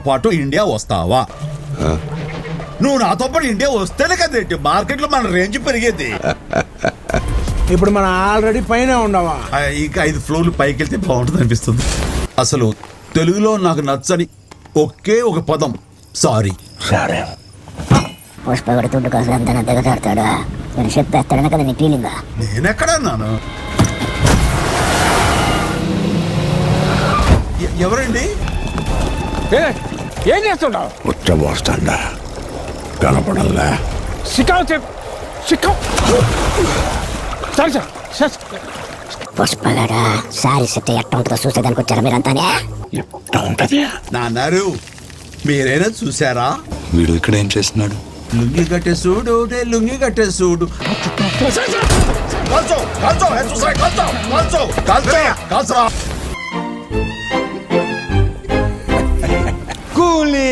పాటు ఇండియా వస్తావా? నువ్వు నాతో పాటు ఇండియా వస్తేనే కదేంటి మార్కెట్ లో మన రేంజ్ పెరిగేది. ఇప్పుడు మనం ఆల్రెడీ పైన ఉండవా? ఇంకా 5 ఫ్లోర్లు పైకి వెళ్తే బాగుంటుంది అనిపిస్తుంది. అసలు తెలుగులో నాకు నచ్చని ఒకే ఒక పదం సారీ. సరే, పుష్పగడు తుడ్డు కోసం ఎంత దిగజారుతాడు. నేను చెప్పేస్తాడనే కదా నీ ఫీలింగ్. నేనెక్కడన్నాను? ఎవరండి? ఏం చేస్తుంటావు? ఉచ్చబోస్తాండా కనపడల్లా? సిక్కావు సిక్కావు. సరే సార్, పుష్పగడ సారీ సెట్ ఎట్ట ఉంటుందో చూసేదానికి వచ్చారా మీరంతానే? ఎట్లా ఉంటది? నాన్నారు మీరైనా చూసారా? వీడు ఇక్కడ ఏం చేస్తున్నాడు? లుంగి కట్టే చూడు, లుంగి కట్టే చూడు. కూలీ.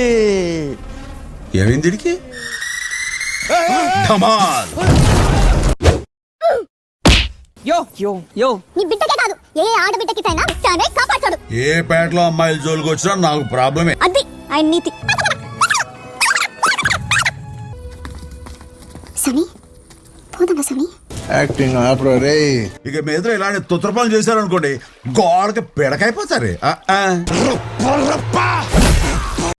ఏమైంది వీడికి? ధమాల్. నీ బిడ్డకే కాదు ఏ ఆడబిడ్డకి తైనా తానే కాపాడతాడు. ఏ పేటలో అమ్మాయిల జోలికి వచ్చినా నాకు ప్రాబ్లమే. అది ఆయన నీతి. సని పోదామా సని? యాక్టింగ్ ఆపరా రే. ఇక మీద ఇలాంటి తుత్ర పనులు చేశారనుకోండి గోడకి పిడకైపోతారు.